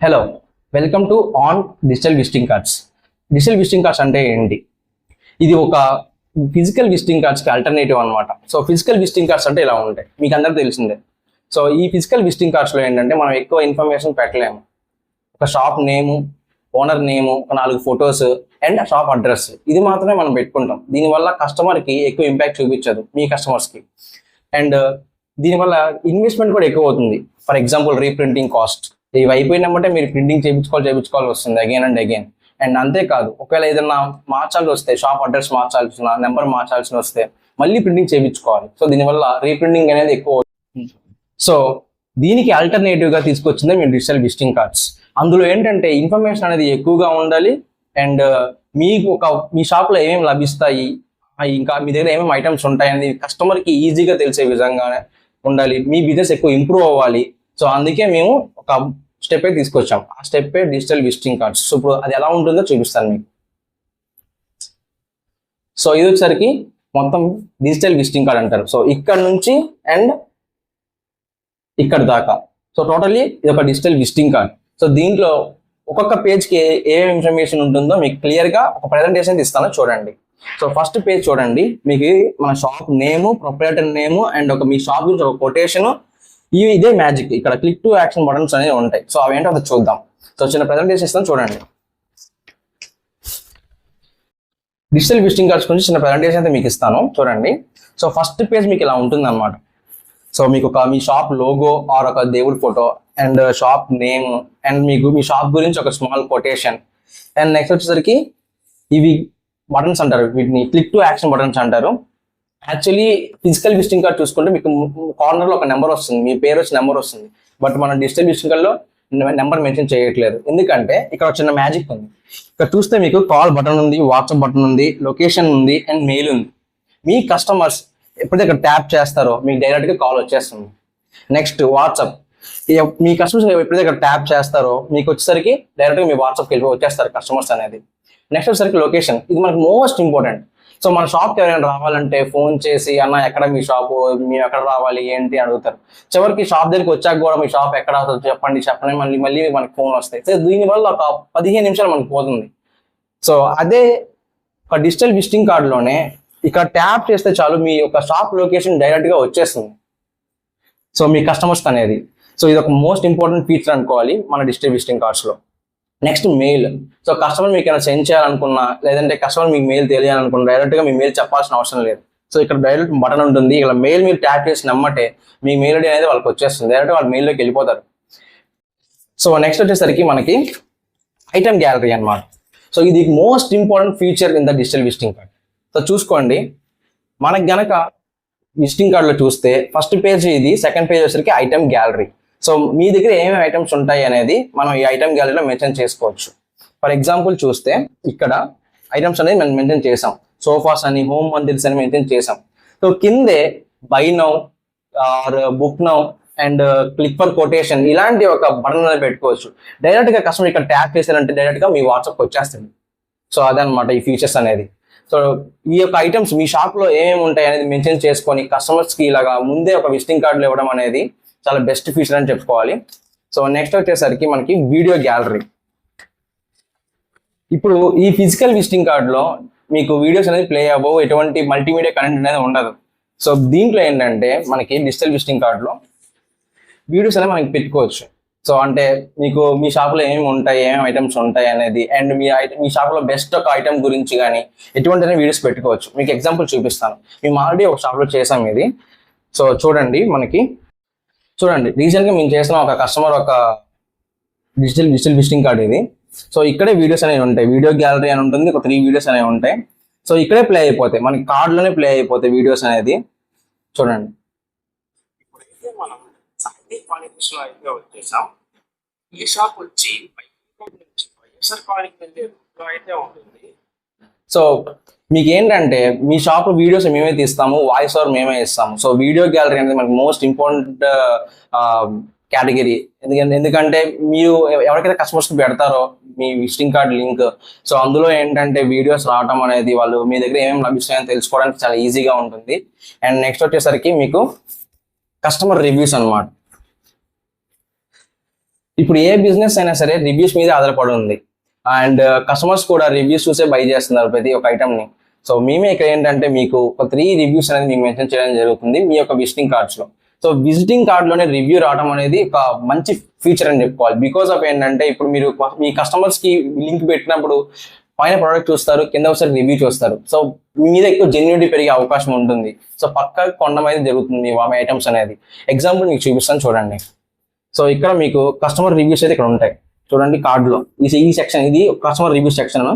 Hello, welcome to on digital visiting cards. Digital visiting cards అంటే ఏంటి? ఇది ఒక ఫిజికల్ విజిటింగ్ కార్డ్స్కి ఆల్టర్నేటివ్ అనమాట. సో ఫిజికల్ విజిటింగ్ కార్డ్స్ అంటే ఇలా ఉంటాయి, మీకు అందరికీ తెలిసిందే. సో ఈ ఫిజికల్ విజిటింగ్ కార్డ్స్లో ఏంటంటే మనం ఎక్కువ ఇన్ఫర్మేషన్ పెట్టలేము. ఒక షాప్ నేము, ఓనర్ నేము, ఒక 4 ఫొటోస్ అండ్ షాప్ అడ్రస్, ఇది మాత్రమే మనం పెట్టుకుంటాం. దీనివల్ల కస్టమర్కి ఎక్కువ ఇంపాక్ట్ చూపించదు, మీ కస్టమర్స్కి. అండ్ దీనివల్ల ఇన్వెస్ట్మెంట్ కూడా ఎక్కువ అవుతుంది. ఫర్ ఎగ్జాంపుల్ రీప్రింటింగ్ కాస్ట్, ఇవి అయిపోయినామంటే మీరు ప్రింటింగ్ చేయించుకోవాలి వస్తుంది అగైన్ అండ్ అగైన్. అండ్ అంతేకాదు, ఒకవేళ ఏదైనా మార్చాల్సి వస్తే, షాప్ అడ్రస్ మార్చాల్సిన, నెంబర్ మార్చాల్సి వస్తే మళ్ళీ ప్రింటింగ్ చేయించుకోవాలి. సో దీనివల్ల రీప్రింటింగ్ అనేది ఎక్కువ అవుతుంది. సో దీనికి ఆల్టర్నేటివ్గా తీసుకొచ్చిందే మీ డిజిటల్ విజిటింగ్ కార్డ్స్. అందులో ఏంటంటే ఇన్ఫర్మేషన్ అనేది ఎక్కువగా ఉండాలి. అండ్ మీకు మీ షాప్లో ఏమేమి లభిస్తాయి, ఇంకా మీ దగ్గర ఏమేమి ఐటమ్స్ ఉంటాయని కస్టమర్కి ఈజీగా తెలిసే విధంగానే ఉండాలి. మీ బిజినెస్ ఎక్కువ ఇంప్రూవ్ అవ్వాలి. సో అందుకే మేము ఒక స్టెప్ తీసుకొచ్చాం. ఆ step digital visiting cards. So ఇప్పుడు అది ఎలా ఉంటుందో చూపిస్తాను మీకు. సో ఇది వచ్చేసరికి మొత్తం డిజిటల్ విజిటింగ్ కార్డ్ అంటారు. సో ఇక్కడ నుంచి అండ్ ఇక్కడ దాకా, సో టోటల్లీ ఇది ఒక డిజిటల్ విజిటింగ్ కార్డ్. సో దీంట్లో ఒక్కొక్క పేజ్కి ఏ ఇన్ఫర్మేషన్ ఉంటుందో మీకు క్లియర్గా ఒక ప్రెజెంటేషన్ ఇస్తాను, చూడండి. సో ఫస్ట్ పేజ్ చూడండి, మీకు మన shop name, proprietor name and me shop గురించి ఒక కొటేషన్. ఇదే మ్యాజిక్. ఇక్కడ క్లిక్ టు యాక్షన్ బటన్స్ అనేవి ఉంటాయి. సో అవి ఏంటో అది చూద్దాం. సో చిన్న ప్రెజెంటేషన్ ఇస్తాను, చూడండి. డిజిటల్ విజిటింగ్ కార్డ్స్ గురించి చిన్న ప్రెజెంటేషన్ అయితే మీకు ఇస్తాను, చూడండి. సో ఫస్ట్ పేజ్ మీకు ఇలా ఉంటుంది అనమాట. సో మీకు మీ షాప్ లోగో ఆర్ ఒక దేవుడి photo and shop name and మీకు మీ షాప్ గురించి ఒక స్మాల్ కొటేషన్. అండ్ నెక్స్ట్ వచ్చేసరికి ఇవి బటన్స్ అంటారు, వీటిని క్లిక్ టు యాక్షన్ బటన్స్ అంటారు. యాక్చువల్లీ ఫిజికల్ విజిటింగ్ కార్డ్ చూసుకుంటే మీకు కార్నర్లో ఒక నెంబర్ వస్తుంది, మీ పేరు వచ్చి నెంబర్ వస్తుంది. బట్ మన డిజిటల్ విజిటింగ్ కార్డ్లో నెంబర్ మెన్షన్ చేయట్లేదు. ఎందుకంటే ఇక్కడ చిన్న మ్యాజిక్ ఉంది. ఇక్కడ చూస్తే మీకు కాల్ బటన్ ఉంది, వాట్సాప్ బటన్ ఉంది, లొకేషన్ ఉంది అండ్ మెయిల్ ఉంది. మీ కస్టమర్స్ ఎప్పుడైతే ఇక్కడ ట్యాప్ చేస్తారో మీకు డైరెక్ట్గా కాల్ వచ్చేస్తుంది. నెక్స్ట్ వాట్సాప్, మీ కస్టమర్స్ ఎప్పుడైతే ఇక్కడ ట్యాప్ చేస్తారో మీకు వచ్చేసరికి డైరెక్ట్గా మీ వాట్సాప్కి వెళ్ళి వచ్చేస్తారు కస్టమర్స్ అనేది. నెక్స్ట్ వచ్చేసరికి లొకేషన్, ఇది మనకు మోస్ట్ ఇంపార్టెంట్. సో మన షాప్కి ఎవరైనా రావాలంటే ఫోన్ చేసి అన్న ఎక్కడ మీ షాపు, మేము ఎక్కడ రావాలి ఏంటి అడుగుతారు. చివరికి షాప్ దగ్గరికి వచ్చాక కూడా మీ షాప్ ఎక్కడ చెప్పండి మళ్ళీ మనకి ఫోన్ వస్తాయి. సో దీనివల్ల ఒక 15 నిమిషాలు మనకు పోతుంది. సో అదే ఒక డిజిటల్ విజిటింగ్ కార్డులోనే ఇక్కడ ట్యాప్ చేస్తే చాలు, మీ యొక్క షాప్ లొకేషన్ డైరెక్ట్గా వచ్చేస్తుంది సో మీ కస్టమర్స్ అనేది. సో ఇది ఒక మోస్ట్ ఇంపార్టెంట్ ఫీచర్ అనుకోవాలి మన డిజిటల్ విజిటింగ్ కార్డ్స్లో. Next mail. సో కస్టమర్ మీకు ఏమైనా సెండ్ చేయాలనుకున్నా, లేదంటే కస్టమర్ మీకు మెయిల్ తెలియాలనుకున్నా డైరెక్ట్గా మీ మెయిల్ చెప్పాల్సిన అవసరం లేదు. సో ఇక్కడ డైరెక్ట్ బటన్ ఉంటుంది, ఇక్కడ మెయిల్ మీరు ట్యాప్ చేసి నమ్మటే మీ మెయిల్ ఐడి అనేది వాళ్ళకి వచ్చేస్తుంది, డైరెక్ట్ వాళ్ళ మెయిల్లోకి వెళ్ళిపోతారు. సో నెక్స్ట్ వచ్చేసరికి మనకి ఐటమ్ గ్యాలరీ అనమాట. సో ఇది most important feature in the digital visiting card. So చూసుకోండి, మనకి గనక విజిటింగ్ కార్డులో చూస్తే ఫస్ట్ పేజ్ ఇది, సెకండ్ పేజ్ వచ్చేసరికి ఐటమ్ గ్యాలరీ. సో మీ దగ్గర ఏమేమి ఐటమ్స్ ఉంటాయి అనేది మనం ఈ ఐటమ్ గ్యాలరీలో మెన్షన్ చేసుకోవచ్చు. ఫర్ ఎగ్జాంపుల్ చూస్తే ఇక్కడ ఐటమ్స్ అనేది మనం మెన్షన్ చేసాం, సోఫాస్ అని, హోమ్ మందిర్స్ అని మెన్షన్ చేసాం. సో కిందే buy now or book now and click for quotation ఇలాంటి ఒక బటన్ అనేది పెట్టుకోవచ్చు. డైరెక్ట్గా కస్టమర్ ఇక్కడ ట్యాప్ చేశారంటే డైరెక్ట్గా మీ వాట్సాప్కి వచ్చేస్తుంది. సో అదనమాట ఈ ఫీచర్స్ అనేది. సో ఈ యొక్క ఐటమ్స్ మీ షాప్లో ఏమేమి ఉంటాయి అనేది మెన్షన్ చేసుకొని కస్టమర్స్కి ఇలాగా ముందే ఒక విజిటింగ్ కార్డులు ఇవ్వడం అనేది చాలా బెస్ట్ ఫీచర్ అని చెప్పుకోవాలి. సో నెక్స్ట్ వచ్చేసరికి మనకి వీడియో గ్యాలరీ. ఇప్పుడు ఈ ఫిజికల్ విజిటింగ్ కార్డులో మీకు వీడియోస్ అనేది ప్లే అవ్వవు, ఎటువంటి మల్టీమీడియా కంటెంట్ అనేది ఉండదు. సో దీంట్లో ఏంటంటే మనకి డిజిటల్ విజిటింగ్ కార్డులో వీడియోస్ అనేది మనకి పెట్టుకోవచ్చు. సో అంటే మీకు మీ షాప్లో ఏమేమి ఉంటాయి, ఏమేమి ఐటమ్స్ ఉంటాయి అనేది అండ్ మీ షాప్లో బెస్ట్ ఒక ఐటమ్ గురించి కానీ ఎటువంటి వీడియోస్ పెట్టుకోవచ్చు. మీకు ఎగ్జాంపుల్ చూపిస్తాను. మేము ఆల్రెడీ ఒక షాప్లో చేసాం ఇది. సో చూడండి, రీసెంట్గా మేము చేసిన ఒక కస్టమర్ ఒక డిజిటల్ విజిటింగ్ కార్డ్ ఇది. సో ఇక్కడే వీడియోస్ అనేవి ఉంటాయి, వీడియో గ్యాలరీ అని ఉంటుంది, ఒక 3 వీడియోస్ అనేవి ఉంటాయి. సో ఇక్కడే ప్లే అయిపోతాయి, మనకి కార్డులోనే ప్లే అయిపోతాయి వీడియోస్ అనేది. చూడండి, ఇప్పుడైతే మనం సాయి కాలనీలో అయితే వచ్చేసాం. ఈ షాప్ వచ్చి వైఎస్ఆర్ కాలనీకి వెళ్ళే రూట్లో అయితే ఉంటుంది. సో మీకు ఏంటంటే మీ షాప్ వీడియోస్ మేమే తీస్తాము, వాయిస్ ఓవర్ మేమే ఇస్తాము. సో వీడియో గ్యాలరీ అనేది మనకి మోస్ట్ ఇంపార్టెంట్ కేటగిరీ. ఎందుకంటే మీరు ఎవరికైతే కస్టమర్స్కి పెడతారో మీ విజిటింగ్ కార్డ్ లింక్, సో అందులో ఏంటంటే వీడియోస్ రావడం అనేది వాళ్ళు మీ దగ్గర ఏమేమి లభిస్తాయని తెలుసుకోవడానికి చాలా ఈజీగా ఉంటుంది. అండ్ నెక్స్ట్ వచ్చేసరికి మీకు కస్టమర్ రివ్యూస్ అనమాట. ఇప్పుడు ఏ బిజినెస్ అయినా సరే రివ్యూస్ మీద ఆధారపడి ఉంది. అండ్ కస్టమర్స్ కూడా రివ్యూస్ చూసే బై చేస్తున్నారు ప్రతి ఒక్క ఐటమ్ని. సో మేమే ఇక్కడ ఏంటంటే మీకు ఒక 3 రివ్యూస్ అనేది మీకు మెన్షన్ చేయడం జరుగుతుంది మీ యొక్క విజిటింగ్ కార్డ్స్ లో. సో విజిటింగ్ కార్డ్ లోనే రివ్యూ రావడం అనేది ఒక మంచి ఫీచర్ అని చెప్పుకోవాలి. బికాస్ ఆఫ్ ఏంటంటే ఇప్పుడు మీరు మీ కస్టమర్స్ కి లింక్ పెట్టినప్పుడు పైన ప్రోడక్ట్ చూస్తారు, కింద ఒకసారి రివ్యూ చూస్తారు. సో మీ మీద ఎక్కువ జెన్యూనిటీ పెరిగే అవకాశం ఉంటుంది. సో పక్కా కొనడం అనేది జరుగుతుంది మీ ఐటమ్స్ అనేది. ఎగ్జాంపుల్ మీకు చూపిస్తాను చూడండి. సో ఇక్కడ మీకు కస్టమర్ రివ్యూస్ అయితే ఇక్కడ ఉంటాయి చూడండి కార్డ్ లో. ఈ సెక్షన్ ఇది కస్టమర్ రివ్యూ సెక్షన్.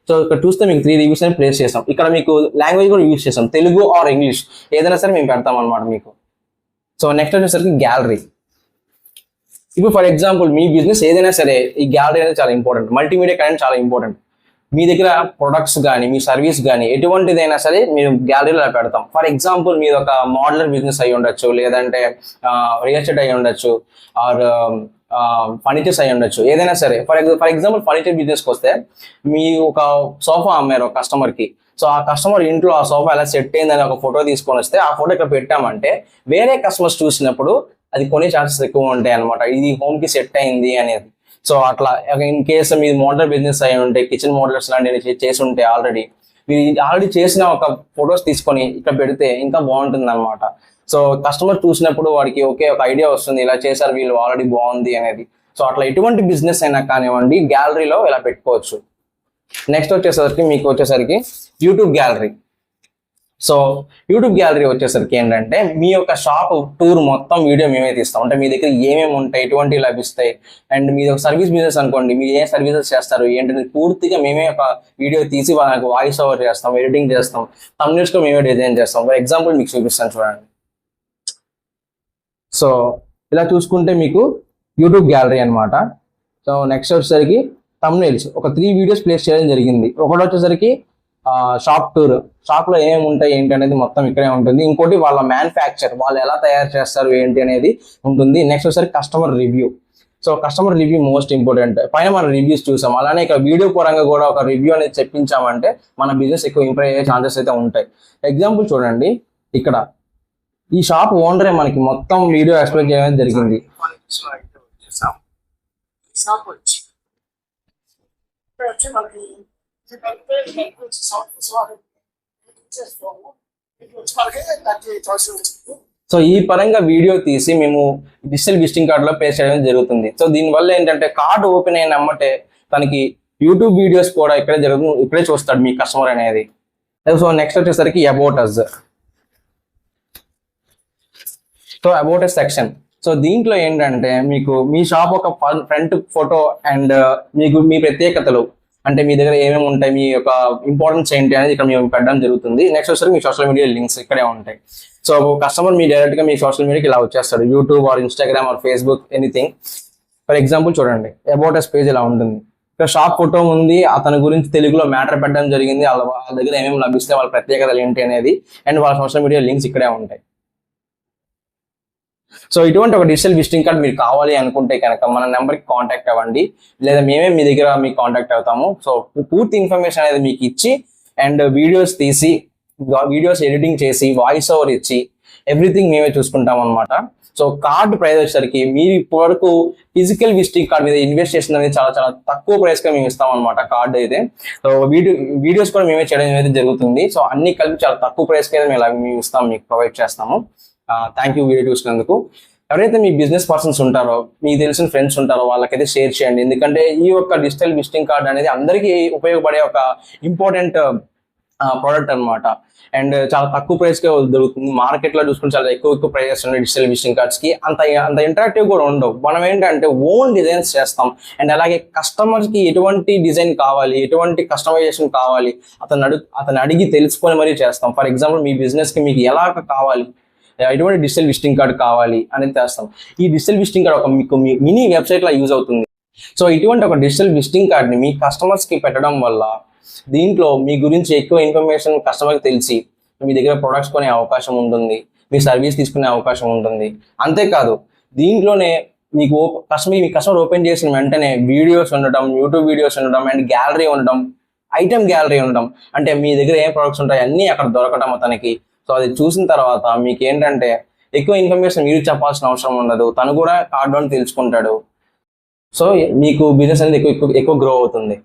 సో ఇక్కడ చూస్తే మీకు 3 రివ్యూస్ అని ప్లేస్ చేస్తాం. ఇక్కడ మీకు లాంగ్వేజ్ కూడా యూజ్ చేస్తాం, తెలుగు ఆర్ ఇంగ్లీష్ ఏదైనా సరే మేము పెడతాం అనమాట మీకు. సో నెక్స్ట్ వచ్చేసరికి గ్యాలరీ. ఇప్పుడు ఫర్ ఎగ్జాంపుల్ మీ బిజినెస్ ఏదైనా సరే ఈ గ్యాలరీ అనేది చాలా ఇంపార్టెంట్. మల్టీమీడియా కంటెంట్ చాలా ఇంపార్టెంట్. మీ దగ్గర ప్రొడక్ట్స్ కానీ మీ సర్వీస్ కానీ ఎటువంటిదైనా సరే మీరు గ్యాలరీలో పెడతాం. ఫర్ ఎగ్జాంపుల్ మీరు ఒక మోడలర్ బిజినెస్ అయి ఉండొచ్చు, లేదంటే రియల్ ఎస్టేట్ అయి ఉండొచ్చు, ఆర్ ఫర్నిచర్స్ అయి ఉండొచ్చు, ఏదైనా సరే. ఫర్ ఎగ్జాంపుల్ ఫర్నిచర్ బిజినెస్కి వస్తే మీ ఒక సోఫా అమ్మారు ఒక కస్టమర్కి. సో ఆ కస్టమర్ ఇంట్లో ఆ సోఫా ఎలా సెట్ అయిందని ఒక ఫోటో తీసుకొని వస్తే ఆ ఫోటో ఇక్కడ పెట్టామంటే వేరే కస్టమర్స్ చూసినప్పుడు అది కొనే ఛాన్సెస్ ఎక్కువ ఉంటాయి అనమాట, ఇది హోమ్ కి సెట్ అయింది అనేది. సో అట్లా ఇన్ కేసు మీరు మోడలర్ బిజినెస్ అయి ఉంటే, కిచెన్ మోడల్స్ లాంటివి చేసి ఉంటే ఆల్రెడీ చేసిన ఒక ఫొటోస్ తీసుకొని ఇక్కడ పెడితే ఇంకా బాగుంటుంది అనమాట. సో కస్టమర్ చూసినప్పుడు వాడికి ఓకే ఒక ఐడియా వస్తుంది, ఇలా చేశారు వీళ్ళు ఆల్రెడీ బాగుంది అనేది. సో అట్లా ఎటువంటి బిజినెస్ అయినా కానివ్వండి గ్యాలరీలో ఇలా పెట్టుకోవచ్చు. నెక్స్ట్ వచ్చేసరికి మీకు వచ్చేసరికి YouTube gallery. So YouTube gallery వచ్చేసరికి ఏంటంటే మీ యొక్క షాప్ టూర్ మొత్తం వీడియో మేమే తీస్తాం. అంటే మీ దగ్గర ఏమేమి ఉంటాయి, ఎటువంటివి లభిస్తాయి, అండ్ మీది ఒక సర్వీస్ బిజినెస్ అనుకోండి, మీరు ఏ సర్వీసెస్ చేస్తారు ఏంటంటే పూర్తిగా మేమే ఒక వీడియో తీసి వాళ్ళకి వాయిస్ ఓవర్ చేస్తాం, ఎడిటింగ్ చేస్తాం, థంబ్నెయిల్స్ కూడా మేమే డిజైన్ చేస్తాం. ఫర్ ఎగ్జాంపుల్ మీకు చూపిస్తాను చూడండి. సో ఇలా చూసుకుంటే మీకు యూట్యూబ్ గ్యాలరీ అనమాట. సో నెక్స్ట్ వచ్చేసరికి థంబ్నెయిల్స్ ఒక 3 వీడియోస్ ప్లేస్ చేయడం జరిగింది. ఒకటి వచ్చేసరికి షాప్ టూర్, షాప్ లో ఏమేమి ఉంటాయి ఏంటి అనేది మొత్తం ఇక్కడే ఉంటుంది. ఇంకోటి వాళ్ళ మ్యానుఫ్యాక్చర్, వాళ్ళు ఎలా తయారు చేస్తారు ఏంటి అనేది ఉంటుంది. నెక్స్ట్ వచ్చేసరికి customer review. So customer review most important. పైన మనం రివ్యూస్ చూసాం, అలానే ఇక్కడ వీడియో పరంగా కూడా ఒక రివ్యూ అనేది చెప్పించామంటే మన బిజినెస్ ఎక్కువ ఇంప్రూవ్ అయ్యే ఛాన్సెస్ అయితే ఉంటాయి. ఎగ్జాంపుల్ చూడండి, ఇక్కడ ఈ షాప్ ఓనరే మనకి మొత్తం వీడియో ఎక్స్ప్లెయిన్ చేయడం జరిగింది. సో ఈ పరంగా వీడియో తీసి మేము డిజిటల్ విజిటింగ్ కార్డ్ లో పేస్ట్ చేయడం జరుగుతుంది. సో దీనివల్ల ఏంటంటే కార్డ్ ఓపెన్ అయిన అమ్మటే తనకి యూట్యూబ్ వీడియోస్ కూడా ఇక్కడే జరుగుతుంది, ఇక్కడే చూస్తాడు మీ కస్టమర్ అనేది. సో నెక్స్ట్ వచ్చేసరికి about us. So about a section. So దీంట్లో ఏంటంటే మీకు మీ షాప్ ఒక ఫ్రంట్ ఫోటో అండ్ మీకు మీ ప్రత్యేకతలు, అంటే మీ దగ్గర ఏమేమి ఉంటాయి, మీ యొక్క ఇంపార్టెన్స్ ఏంటి అనేది ఇక్కడ మేము పెట్టడం జరుగుతుంది. నెక్స్ట్ వచ్చేసరికి మీ సోషల్ మీడియా లింక్స్ ఇక్కడే ఉంటాయి. సో కస్టమర్ మీ డైరెక్ట్ గా మీ సోషల్ మీడియాకి ఇలా వచ్చేస్తాడు, YouTube or Instagram are Facebook anything. For example చూడండి, అబౌట్ అస్ పేజ్ ఇలా ఉంటుంది. ఇక్కడ షాప్ ఫోటో ఉంది, అతని గురించి తెలుగులో మ్యాటర్ పెట్టడం జరిగింది, వాళ్ళ దగ్గర ఏమేమి లభిస్తాయి, వాళ్ళ ప్రత్యేకతలు ఏంటి అనేది, అండ్ వాళ్ళ సోషల్ మీడియా లింక్స్ ఇక్కడే ఉంటాయి. సో ఇటువంటి ఒక డిజిటల్ విజిటింగ్ కార్డ్ మీరు కావాలి అనుకుంటే కనుక మన నెంబర్కి కాంటాక్ట్ అవ్వండి, లేదా మేమే మీ దగ్గర మీకు కాంటాక్ట్ అవుతాము. సో పూర్తి ఇన్ఫర్మేషన్ అనేది మీకు ఇచ్చి అండ్ వీడియోస్ తీసి, వీడియోస్ ఎడిటింగ్ చేసి, వాయిస్ ఓవర్ ఇచ్చి ఎవ్రీథింగ్ మేమే చూసుకుంటాం అనమాట. సో కార్డ్ ప్రైస్ వచ్చేసరికి మీరు ఇప్పటివరకు ఫిజికల్ విజిటింగ్ కార్డ్ మీద ఇన్వెస్ట్ చేసిన అనేది చాలా చాలా తక్కువ ప్రైస్ గా మేము ఇస్తాం అనమాట కార్డ్ అయితే. సో వీడియోస్ కూడా మేమే చేయడం అనేది జరుగుతుంది. సో అన్ని కలిపి చాలా తక్కువ ప్రైస్ కి మేము ఇస్తాం, మీకు ప్రొవైడ్ చేస్తాము. థ్యాంక్ యూ వీడియో చూసినందుకు. ఎవరైతే మీ బిజినెస్ పర్సన్స్ ఉంటారో, మీకు తెలిసిన ఫ్రెండ్స్ ఉంటారో వాళ్ళకైతే షేర్ చేయండి. ఎందుకంటే ఈ యొక్క డిజిటల్ విజిటింగ్ కార్డ్ అనేది అందరికీ ఉపయోగపడే ఒక ఇంపార్టెంట్ ప్రోడక్ట్ అనమాట. అండ్ చాలా తక్కువ ప్రైస్ కే దొరుకుతుంది. మార్కెట్ లో చూసుకుంటే చాలా ఎక్కువ ప్రైజెస్ ఉన్నాయి డిజిటల్ విజిటింగ్ కార్డ్స్ కి. అంత ఇంటరాక్టివ్ కూడా ఉండవు. మనం ఏంటంటే ఓన్ డిజైన్స్ చేస్తాం. అండ్ అలాగే కస్టమర్స్ కి ఎటువంటి డిజైన్ కావాలి, ఎటువంటి కస్టమైజేషన్ కావాలి అతను అడిగి తెలుసుకొని మరీ చేస్తాం. ఫర్ ఎగ్జాంపుల్ మీ బిజినెస్ కి మీకు ఎలా కావాలి, ఎటువంటి డిజిటల్ విజిటింగ్ కార్డ్ కావాలి అనేది చేస్తాం. ఈ డిజిటల్ విజిటింగ్ కార్డ్ ఒక మీకు మినీ వెబ్సైట్ లా యూజ్ అవుతుంది. సో ఇటువంటి ఒక డిజిటల్ విజిటింగ్ కార్డ్ ని మీ కస్టమర్స్ కి పెట్టడం వల్ల దీంట్లో మీ గురించి ఎక్కువ ఇన్ఫర్మేషన్ కస్టమర్కి తెలిసి మీ దగ్గర ప్రొడక్ట్స్ కొనే అవకాశం ఉంటుంది, మీ సర్వీస్ తీసుకునే అవకాశం ఉంటుంది. అంతేకాదు దీంట్లోనే మీ కస్టమర్ ఓపెన్ చేసిన వెంటనే వీడియోస్ ఉండడం, యూట్యూబ్ వీడియోస్ ఉండడం, అండ్ గ్యాలరీ ఉండడం, ఐటమ్ గ్యాలరీ ఉండడం, అంటే మీ దగ్గర ఏం ప్రొడక్ట్స్ ఉంటాయి అన్నీ అక్కడ దొరకడం అతనికి. సో అది చూసిన తర్వాత మీకు ఏంటంటే ఎక్కువ ఇన్ఫర్మేషన్ మీరు చెప్పాల్సిన అవసరం ఉండదు, తను కూడా కార్డులో తెలుసుకుంటాడు. సో మీకు బిజినెస్ అనేది ఎక్కువ ఎక్కువ ఎక్కువ గ్రో అవుతుంది.